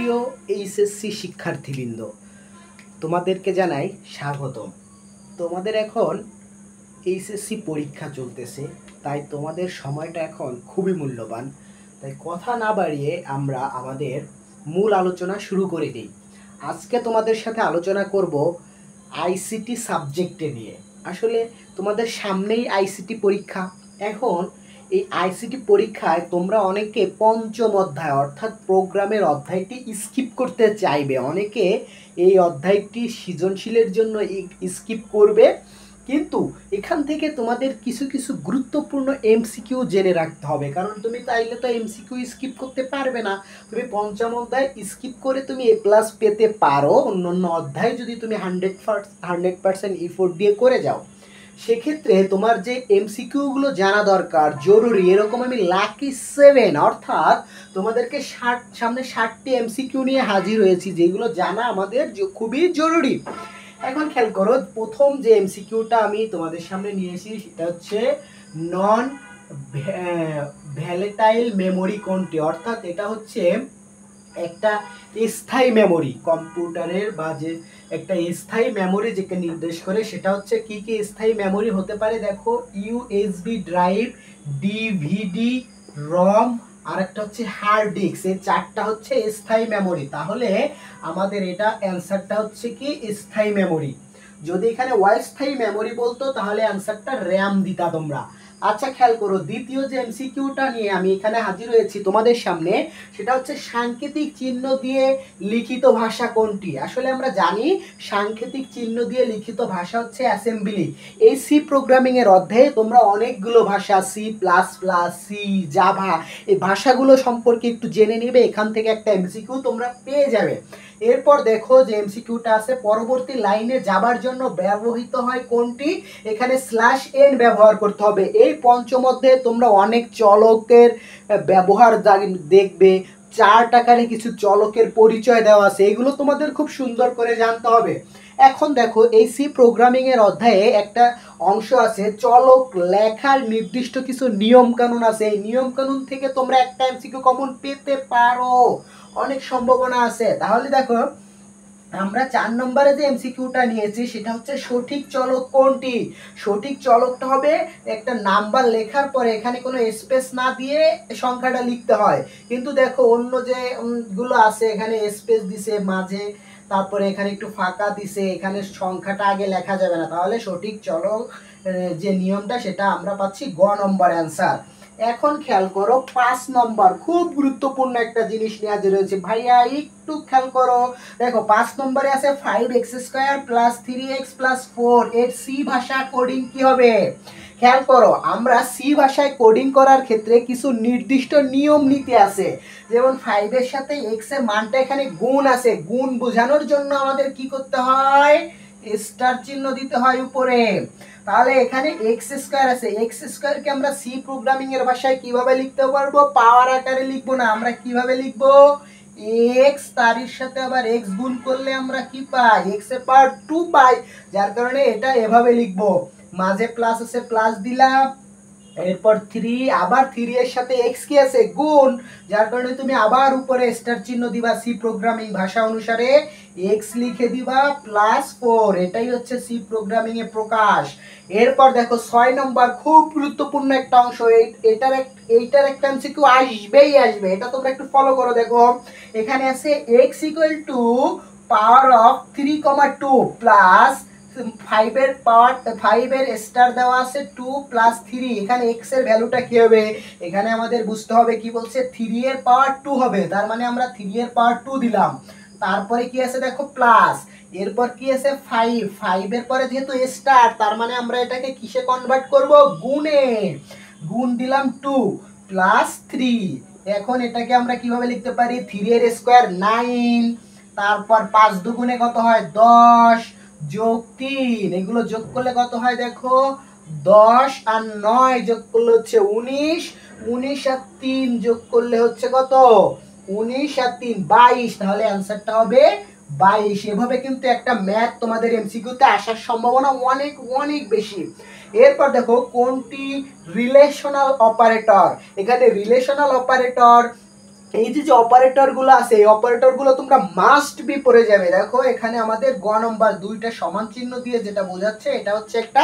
সুপ্রিয় এইচএসসি শিক্ষার্থীবৃন্দ, তোমাদেরকে জানাই স্বাগতম। তোমাদের এখন এইচএসসি পরীক্ষা চলতেছে, তাই তোমাদের সময়টা এখন খুবই মূল্যবান। তাই কথা না বাড়িয়ে আমরা আমাদের মূল আলোচনা শুরু করে দিই। আজকে তোমাদের সাথে আলোচনা করব আইসিটি সাবজেক্টে নিয়ে। আসলে তোমাদের সামনেই আইসিটি পরীক্ষা। এখন এই আইসিটি পরীক্ষায় তোমরা অনেকে পঞ্চম অধ্যায় অর্থাৎ প্রোগ্রামের অধ্যায়টি স্কিপ করতে চাইবে। অনেকে এই অধ্যায়টি সৃজনশীলের জন্য স্কিপ করবে, কিন্তু এখান থেকে তোমাদের কিছু কিছু গুরুত্বপূর্ণ এমসিকিউ জেনে রাখতে হবে। কারণ তুমি চাইলে তো এমসিকিউ স্কিপ করতে পারবে না। তুমি পঞ্চম অধ্যায় স্কিপ করে তুমি A+ পেতে পারো, অন্য অন্য অধ্যায় যদি তুমি 100% এফোর্ট দিয়ে করে যাও। সেক্ষেত্রে তোমার যে এমসিকিউগুলো জানা দরকার জরুরি, এরকম আমি লাকি 7 অর্থাৎ তোমাদেরকে সামনে 60টি এমসিকিউ নিয়ে হাজির হয়েছি, যেগুলো জানা আমাদের খুবই জরুরি। এখন খেয়াল করো, প্রথম যে এমসিকিউটা আমি তোমাদের সামনে নিয়ে এসেছি সেটা হচ্ছে নন ভ্যালেটাইল মেমোরি কোনটি, অর্থাৎ এটা হচ্ছে একটা স্থায়ী মেমোরি কম্পিউটারের, বা যে একটা স্থায়ী মেমোরি যেটা নির্দেশ করে সেটা হচ্ছে কি কি স্থায়ী মেমোরি হতে পারে। দেখো, ইউএসবি ড্রাইভ, ডিভিডি, রম, আর একটা হচ্ছে হার্ড ডিস্ক। এই চারটা হচ্ছে স্থায়ী মেমোরি। তাহলে আমাদের এটা অ্যান্সারটা হচ্ছে কি স্থায়ী মেমোরি। যদি এখানে অস্থায়ী মেমোরি বলতো তাহলে অ্যান্সারটা র্যাম দিতা তোমরা। আচ্ছা, খেয়াল করো, দ্বিতীয় যে এমসিকিউটা নিয়ে আমি এখানে হাজির হয়েছি তোমাদের সামনে সেটা হচ্ছে সাংকেতিক চিহ্ন দিয়ে লিখিত ভাষা কোনটি। আসলে আমরা জানি সাংকেতিক চিহ্ন দিয়ে লিখিত ভাষা হচ্ছে অ্যাসেম্বলি। এই সি প্রোগ্রামিং এর অধ্যায়ে তোমরা অনেকগুলো ভাষা, C++, সি, জাভা, এই ভাষাগুলো সম্পর্কে একটু জেনে নেবে। এখান থেকে একটা এমসিকিউ তোমরা পেয়ে যাবে। এরপর দেখো যে এমসিকিউটা আছে, পরবর্তী লাইনে যাবার জন্য ব্যবহৃত হয় কোনটি। এখানে /n ব্যবহার করতে হবে। এই পঞ্চম অধ্যায়ে তোমরা অনেক চলকের ব্যবহার দেখবে। 4 টাকারে কিছু চলকের পরিচয় দেওয়া আছে, এগুলো তোমাদের খুব সুন্দর করে জানতে হবে। এখন দেখো, এই সি প্রোগ্রামিং এর অধ্যায়ে একটা অংশ আছে চলক লেখার নির্দিষ্ট কিছু নিয়ম কানুন আছে। এই নিয়ম কানুন থেকে তোমরা একটা এমসিকিউ কমন পেতে পারো, অনেক সম্ভাবনা আছে। তাহলে দেখো, আমরা 4 নম্বরে যে এমসিকিউটা নিয়েছি সেটা হচ্ছে সঠিক চলক কোনটি। সঠিক চলকটা হবে একটা নাম্বার লেখার পরে এখানে কোনো স্পেস না দিয়ে সংখ্যাটা লিখতে হয়। কিন্তু দেখো, অন্য যে গুলো আছে এখানে স্পেস দিছে মাঝে, তারপরে এখানে একটু ফাঁকা দিছে, এখানে সংখ্যাটা আগে লেখা যাবে না। তাহলে সঠিক চলক যে নিয়মটা সেটা আমরা পাচ্ছি গ নম্বর অ্যান্সার। এখন খেয়াল করো, 5 নম্বর খুব গুরুত্বপূর্ণ একটা জিনিস নিয়ে হাজির হয়েছে ভাইয়া, একটু খেয়াল করো। দেখো, 5 নম্বরে আছে 5x² + 3x + 4 এর সি ভাষা কোডিং কি হবে। খেয়াল করো, আমরা সি ভাষায় কোডিং করার ক্ষেত্রে কিছু নির্দিষ্ট নিয়ম নীতি আছে। যেমন 5 এর সাথে x এর মানটা এখানে গুণ আছে, গুণ বোঝানোর জন্য আমাদের কি করতে হয়, স্টার চিহ্ন দিতে হয় উপরে। তাহলে এখানে x² আছে, x² কে আমরা সি প্রোগ্রামিং এর ভাষায় কিভাবে লিখতে পারবো, পাওয়ার আকারে লিখবো না, আমরা কিভাবে লিখবো, x তারির সাথে আবার x গুণ করলে আমরা কি পাই, x এর পাওয়ার 2 পাই। যার কারণে এটা এভাবে লিখবো, মাঝে প্লাস আছে প্লাস দিলাম, এরপর 3, আবার 3 এর সাথে x কি আছে গুণ, যার কারণে তুমি আবার উপরে স্টার চিহ্ন দিবা। সি প্রোগ্রামিং ভাষা অনুসারে x লিখে দিবা +4, এটাই হচ্ছে সি প্রোগ্রামিং এর প্রকাশ। এরপর দেখো 6 নম্বর খুব গুরুত্বপূর্ণ একটা অংশ, এইটার একটা এমসিকিউ আসবেই আসবে, এটা তোমরা একটু ফলো করো। দেখো, এখানে আছে x = পাওয়ার অফ 3,2 প্লাস 5 এর পাওয়ার 5 এর স্টার দেওয়া আছে 2 + 3। এখানে x এর ভ্যালুটা কি হবে, এখানে আমাদের বুঝতে হবে কি বলছে, 3 এর পাওয়ার 2 হবে। তার মানে আমরা 3 এর পাওয়ার 2 দিলাম। তারপরে কি আছে দেখো প্লাস, এরপর কি আছে 5 এর পরে যেহেতু স্টার, তার মানে আমরা এটাকে কিসে কনভার্ট করব, গুণে। গুণ দিলাম 2 + 3। এখন এটাকে আমরা কিভাবে লিখতে পারি, 3 এর স্কয়ার 9, তারপর 5 দুগুণে কত হয় 10 যোগ 3, এগুলো যোগ করলে কত হয় দেখো 10 আর 9 যোগ করলে হচ্ছে 19, 19 আর 3 যোগ করলে হচ্ছে কত 19 আর 3 22। তাহলে অ্যান্সারটা হবে 22। এভাবে কিন্তু একটা ম্যাথ তোমাদের এমসিকিউতে আসার সম্ভাবনা অনেক অনেক বেশি। এরপর দেখো, কোনটি রিলেশনাল অপারেটর। এখানে রিলেশনাল অপারেটর এই যে যে অপারেটরগুলো আছে এই অপারেটরগুলো তোমরা মাস্ট বি পড়ে যাবে। দেখো এখানে আমাদের গ নম্বর দুইটা সমান চিহ্ন দিয়ে যেটা বোঝাচ্ছে এটা হচ্ছে একটা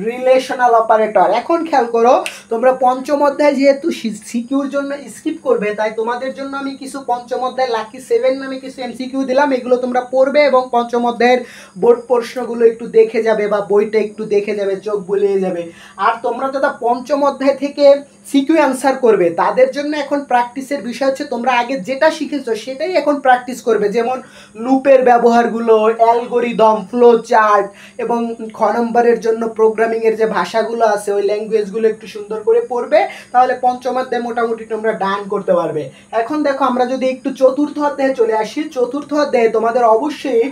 রিলেশনাল অপারেটর। এখন খেয়াল করো, তোমরা পঞ্চম অধ্যায় যেহেতু সিকিউর জন্য স্কিপ করবে, তাই তোমাদের জন্য আমি কিছু পঞ্চম অধ্যায় লাকি 7 নামে কিছু এমসিকিউ দিলাম, এগুলো তোমরা পড়বে এবং পঞ্চম অধ্যায়ের বোর্ড প্রশ্নগুলো একটু দেখে যাবে বা বইটা একটু দেখে যাবে, চোখ বুলিয়ে যাবে। আর তোমরা যারা পঞ্চম অধ্যায় থেকে সিকিউ অ্যান্সার করবে তাদের জন্য এখন প্র্যাকটিসের বিষয় হচ্ছে তোমরা আগে যেটা শিখেছো সেটাই এখন প্র্যাকটিস করবে, যেমন লুপের ব্যবহারগুলো, অ্যালগোরিদম, ফ্লো চার্ট এবং খ নম্বরের জন্য প্রোগ্রামিংয়ের যে ভাষাগুলো আছে ওই ল্যাঙ্গুয়েজগুলো একটু সুন্দর করে পড়বে, তাহলে পঞ্চম অধ্যায় মোটামুটি তোমরা ডান করতে পারবে। এখন দেখো আমরা যদি একটু চতুর্থ অধ্যায়ে চলে আসি, চতুর্থ অধ্যায়ে তোমাদের অবশ্যই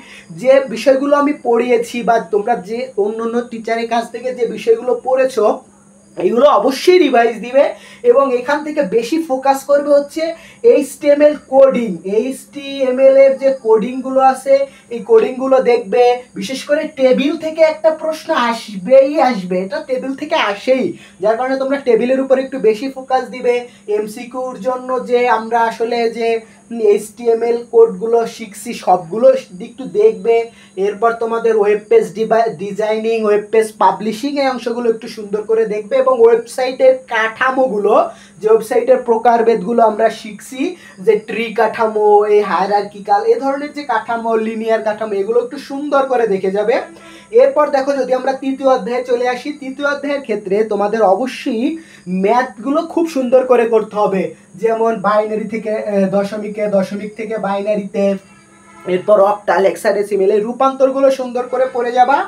যে বিষয়গুলো আমি পড়িয়েছি বা তোমরা যে অন্য অন্য টিচারের কাছ থেকে যে বিষয়গুলো পড়েছো এইগুলো অবশ্যই রিভাইজ দিবে এবং এখান থেকে বেশি ফোকাস করবে হচ্ছে এইচটিএমএল কোডিং। এইচটিএমএল এর যে কোডিংগুলো আছে এই কোডিংগুলো দেখবে, বিশেষ করে টেবিল থেকে একটা প্রশ্ন আসবেই আসবে, এটা টেবিল থেকে আসেই, যার কারণে তোমরা টেবিলের উপর একটু বেশি ফোকাস দিবে। এমসিকিউর জন্য যে আমরা আসলে যে এইচটিএমএল কোডগুলো শিখছি সবগুলো একটু দেখবে। এরপর তোমাদের web page designing, web page publishing এই অংশগুলো একটু সুন্দর করে দেখবে এবং ওয়েবসাইটের কাঠামোগুলো, যে ওয়েবসাইটের প্রকারভেদগুলো আমরা শিখছি, যে ট্রি কাঠামো, এই হায়ারার্কিক্যাল এই ধরনের যে কাঠামো, লিনিয়ার কাঠামো, এগুলো একটু সুন্দর করে দেখে যাবে। এরপর দেখো যদি আমরা তৃতীয় অধ্যায়ে চলে আসি, তৃতীয় অধ্যায়ের ক্ষেত্রে তোমাদের অবশ্যই ম্যাথগুলো খুব সুন্দর করে করতে হবে, যেমন বাইনারি থেকে দশমিকে, দশমিক থেকে বাইনারিতে, এরপর অক্টাল, হেক্সাডেসিমেল এই রূপান্তরগুলো সুন্দর করে পড়ে যাবা।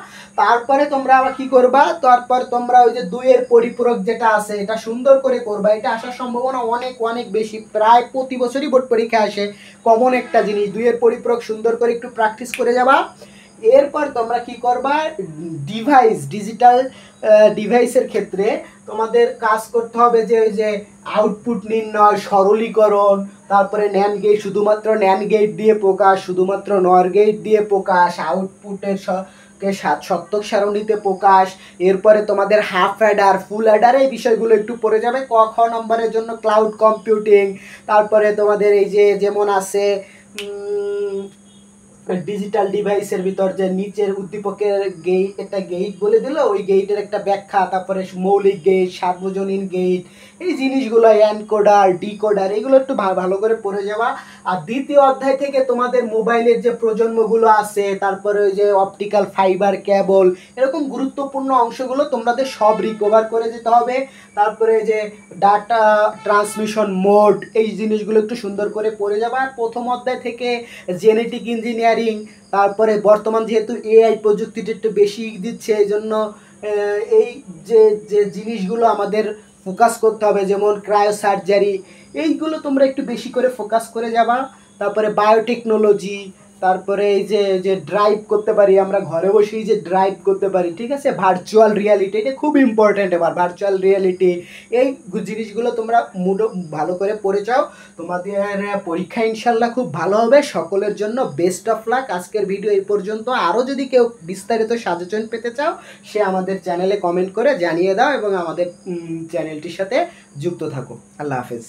তারপরে তোমরা আবার কি করবা, তারপর তোমরা ওই যে দুইয়ের পরিপূরক যেটা আছে এটা সুন্দর করে করবা। এটা আসার সম্ভাবনা অনেক অনেক বেশি, প্রায় প্রতি বছরই বোর্ড পরীক্ষা আসে, কমন একটা জিনিস। দুইয়ের পরিপূরক সুন্দর করে একটু প্র্যাকটিস করে যাবা। এরপর তোমরা কি করবা, ডিজিটাল ডিভাইসের ক্ষেত্রে তোমাদের কাজ করতে হবে যে ওই যে আউটপুট নির্ণয়, সরলীকরণ, তারপরে ন্যান্ড গেট, শুধুমাত্র ন্যান্ড গেট দিয়ে প্রকাশ, শুধুমাত্র নর গেট দিয়ে প্রকাশ, আউটপুটের সত্যক সারণীতে প্রকাশ, এরপরে তোমাদের হাফ অ্যাডার, ফুল অ্যাডার এই বিষয়গুলো একটু পড়ে যাবে। খ নম্বরের জন্য ক্লাউড কম্পিউটিং, তারপরে তোমাদের এই যে যেমন আছে ডিজিটাল ডিভাইসের ভিতর যে নিচের উদ্দীপকের গেট, একটা গেট বলে দিল, ওই গেটের একটা ব্যাখ্যা, তারপরে মৌলিক গেট, সার্বজনীন গেট, এই জিনিসগুলো, এনকোডার, ডিকোডার, এগুলো একটু ভালো করে পড়ে যাওয়া। আর দ্বিতীয় অধ্যায় থেকে তোমাদের মোবাইলের যে প্রজন্মগুলো আছে, তারপরে ওই যে অপটিক্যাল ফাইবার কেবল, এরকম গুরুত্বপূর্ণ অংশগুলো তোমাদের সব রিকভার করে যেতে হবে। তারপরে যে ডাটা ট্রান্সমিশন মোড, এই জিনিসগুলো একটু সুন্দর করে পড়ে যাবা। আর প্রথম অধ্যায় থেকে জেনেটিক ইঞ্জিনিয়ারিং, তারপরে বর্তমান যেহেতু এআই প্রযুক্তিটা একটু বেশি দিচ্ছে, এই জন্য এই যে যে জিনিসগুলো আমাদের ফোকাস করতে হবে, যেমন ক্রায়ো সার্জারি, এইগুলো তোমরা একটু বেশি করে ফোকাস করে যাবা। তারপরে বায়োটেকনোলজি, তারপরে এই যে যে ড্রাইভ করতে পারি আমরা ঘরে বসেই, যে ড্রাইভ করতে পারি, ঠিক আছে, ভার্চুয়াল রিয়ালিটি, এটা খুব ইম্পর্ট্যান্ট। এবার ভার্চুয়াল রিয়ালিটি এই জিনিসগুলো তোমরা ভালো করে পড়ে যাও, তোমাদের পরীক্ষা ইনশাল্লাহ খুব ভালো হবে। সকলের জন্য বেস্ট অফ লাক। আজকের ভিডিও এই পর্যন্ত। আরও যদি কেউ বিস্তারিত সাজেশন পেতে চাও সে আমাদের চ্যানেলে কমেন্ট করে জানিয়ে দাও এবং আমাদের চ্যানেলটির সাথে যুক্ত থাকো। আল্লাহ হাফেজ।